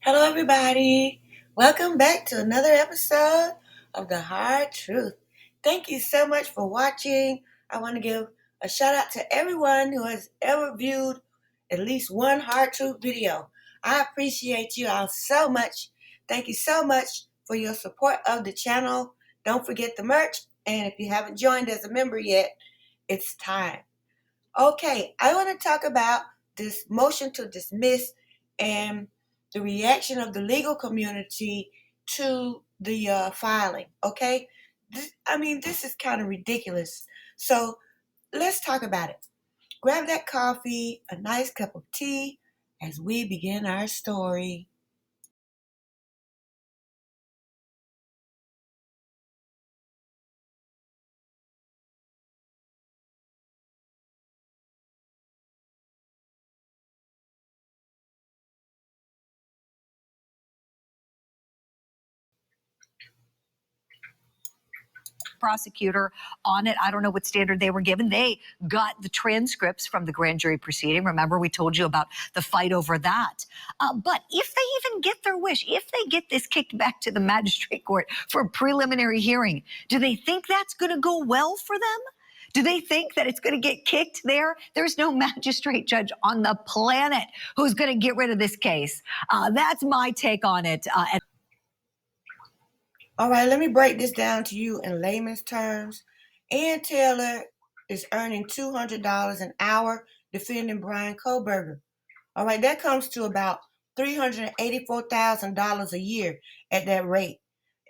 Hello, everybody. Welcome back to another episode of The Hard Truth. Thank you so much for watching. I want to give a shout out to everyone who has ever viewed at least one Hard Truth video. I appreciate you all so much. Thank you so much for your support of the channel. Don't forget the merch. And if you haven't joined as a member yet, it's time. Okay, I want to talk about this motion to dismiss and the reaction of the legal community to the filing. Okay, this is kind of ridiculous. So let's talk about it. Grab that coffee, a nice cup of tea, as we begin our story. Prosecutor on it. I don't know what standard they were given. They got the transcripts from the grand jury proceeding. Remember, we told you about the fight over that. But if they even get their wish, if they get this kicked back to the magistrate court for a preliminary hearing, do they think that's going to go well for them? Do they think that it's going to get kicked there? There's no magistrate judge on the planet who's going to get rid of this case. That's my take on it. All right, let me break this down to you in layman's terms. Ann Taylor is earning $200 an hour defending Brian Coburger. All right, that comes to about $384,000 a year at that rate.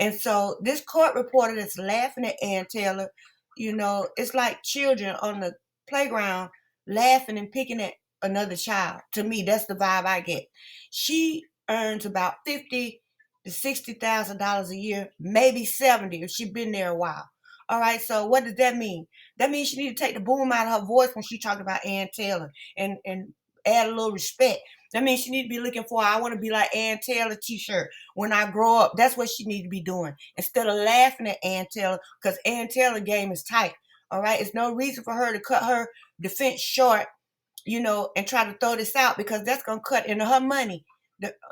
And so this court reporter is laughing at Ann Taylor. You know, it's like children on the playground laughing and picking at another child. To me, that's the vibe I get. She earns about $50,000 to $60,000 a year, maybe 70 if she's been there a while. All right, so what does that mean? That means she need to take the boom out of her voice when she talking about Ann Taylor and add a little respect. That means she need to be looking for, I want to be like Ann Taylor t-shirt when I grow up. That's what she need to be doing. Instead of laughing at Ann Taylor, because Ann Taylor game is tight. All right. It's no reason for her to cut her defense short, and try to throw this out, because that's going to cut into her money.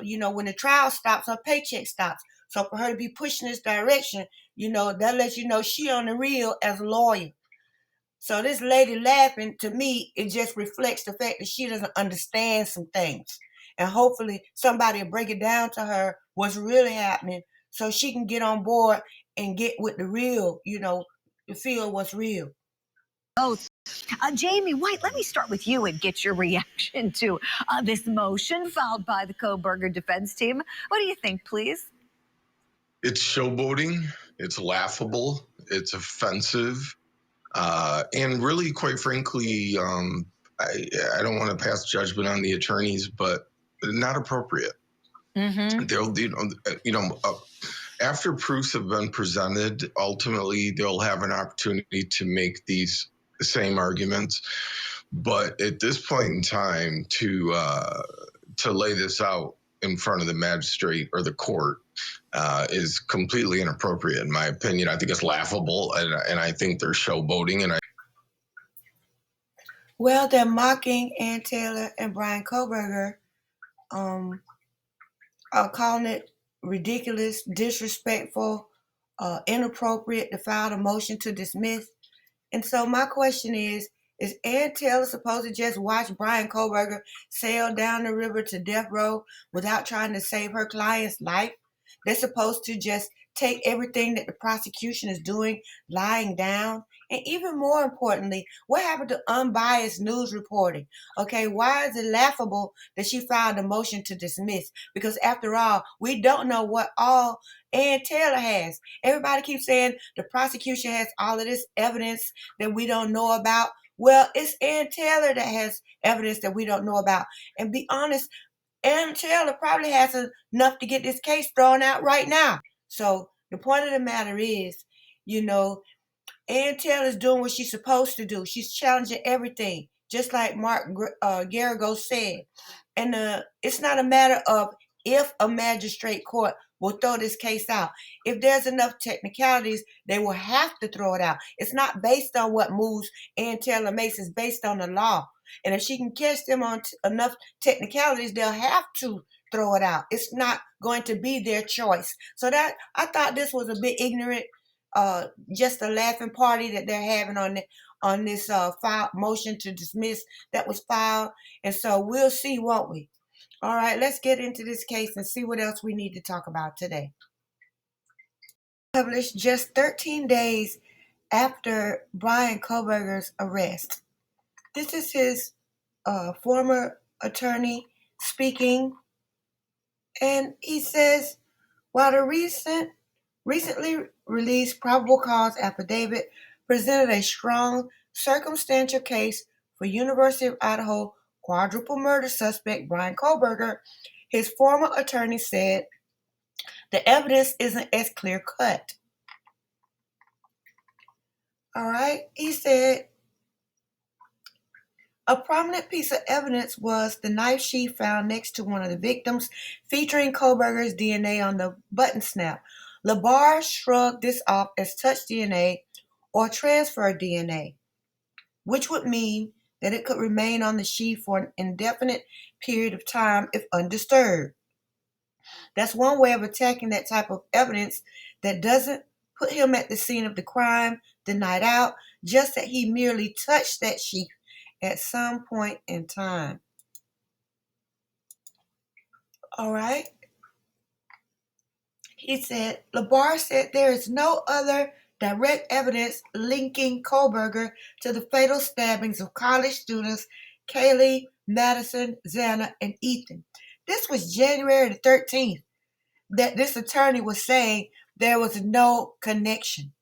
When the trial stops, her paycheck stops. So for her to be pushing this direction, that lets you know she on the real as a lawyer. So this lady laughing, to me, it just reflects the fact that she doesn't understand some things. And hopefully somebody will break it down to her what's really happening so she can get on board and get with the real, to feel what's real. Both. Jamie White, let me start with you and get your reaction to this motion filed by the Coburger defense team. What do you think, please? It's showboating. It's laughable. It's offensive. And really, quite frankly, I don't want to pass judgment on the attorneys, but not appropriate. After proofs have been presented, ultimately they'll have an opportunity to make these same arguments. But at this point in time, to lay this out in front of the magistrate or the court is completely inappropriate, in my opinion. I think it's laughable, and I think they're showboating. Well, they're mocking Ann Taylor and Brian Coburger, calling it ridiculous, disrespectful, inappropriate to file a motion to dismiss. And so my question is Ann Taylor supposed to just watch Brian Coburger sail down the river to death row without trying to save her client's life? They're supposed to just take everything that the prosecution is doing lying down. And even more importantly, what happened to unbiased news reporting? Okay, why is it laughable that she filed a motion to dismiss? Because after all, we don't know what all Ann Taylor has. Everybody keeps saying the prosecution has all of this evidence that we don't know about. Well, it's Ann Taylor that has evidence that we don't know about. And be honest, Ann Taylor probably has enough to get this case thrown out right now. So the point of the matter is, Ann Taylor's doing what she's supposed to do. She's challenging everything, just like Mark Garrigo said. And it's not a matter of if a magistrate court will throw this case out. If there's enough technicalities, they will have to throw it out. It's not based on what moves Ann Taylor makes. It's based on the law. And if she can catch them on enough technicalities, they'll have to throw it out. It's not going to be their choice. So that I thought this was a bit ignorant, just a laughing party that they're having on this motion to dismiss that was filed. And so we'll see, won't we? All right, let's get into this case and see what else we need to talk about today. Published just 13 days after Brian Coburger's arrest. This is his former attorney speaking, and he says, while the recently released probable cause affidavit presented a strong circumstantial case for University of Idaho quadruple murder suspect Brian Coburger, his former attorney said the evidence isn't as clear cut. All right, he said a prominent piece of evidence was the knife sheath found next to one of the victims, featuring Coburger's DNA on the button snap. LaBar shrugged this off as touch DNA or transfer DNA, which would mean that it could remain on the sheath for an indefinite period of time if undisturbed. That's one way of attacking that type of evidence that doesn't put him at the scene of the crime the night out, just that he merely touched that sheath at some point in time. All right. He said, LaBar said there is no other direct evidence linking Coburger to the fatal stabbings of college students Kaylee, Madison, Xana, and Ethan. This was January the 13th that this attorney was saying there was no connection.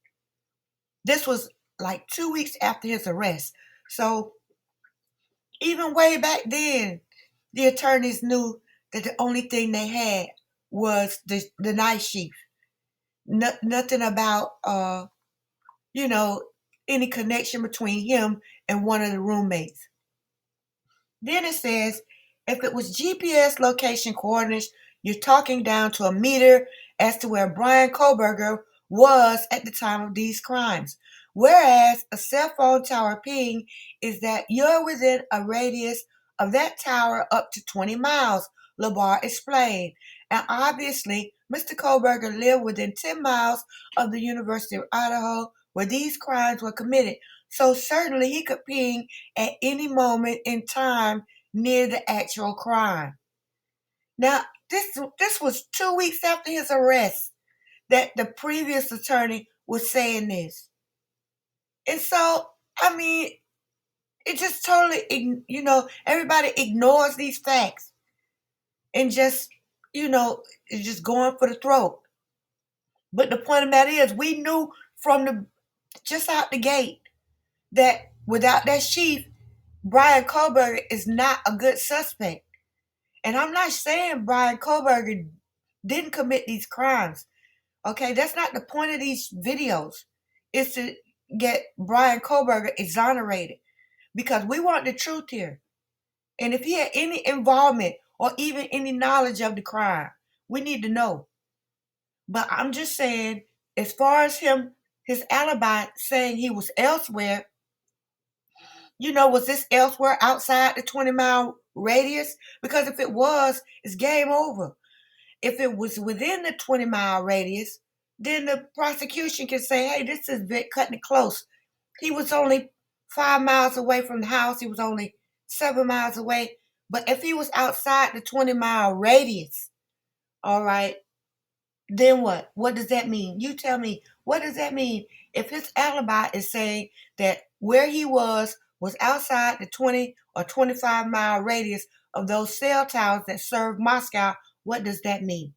This was like 2 weeks after his arrest. So even way back then, the attorneys knew that the only thing they had was the knife sheath. Nothing about, any connection between him and one of the roommates. Then it says, if it was GPS location coordinates, you're talking down to a meter as to where Brian Coburger was at the time of these crimes. Whereas a cell phone tower ping is that you're within a radius of that tower up to 20 miles, LaBar explained. And obviously, Mr. Coburger lived within 10 miles of the University of Idaho where these crimes were committed. So certainly he could ping at any moment in time near the actual crime. Now, this was 2 weeks after his arrest that the previous attorney was saying this. And so, I mean, it just totally, everybody ignores these facts and just, is just going for the throat. But the point of that is, we knew from just out the gate that without that sheath, Brian Coburger is not a good suspect. And I'm not saying Brian Coburger didn't commit these crimes. Okay, that's not the point of these videos. It's to get Brian Coburger exonerated. Because we want the truth here. And if he had any involvement or even any knowledge of the crime, we need to know. But I'm just saying, as far as his alibi saying he was elsewhere, was this elsewhere outside the 20-mile radius? Because if it was, it's game over. If it was within the 20-mile radius, then the prosecution can say, hey, this is cutting it close. He was only 5 miles away from the house. He was only 7 miles away. But if he was outside the 20-mile radius, all right, then what? What does that mean? You tell me, what does that mean? If his alibi is saying that where he was outside the 20 or 25-mile radius of those cell towers that serve Moscow, what does that mean?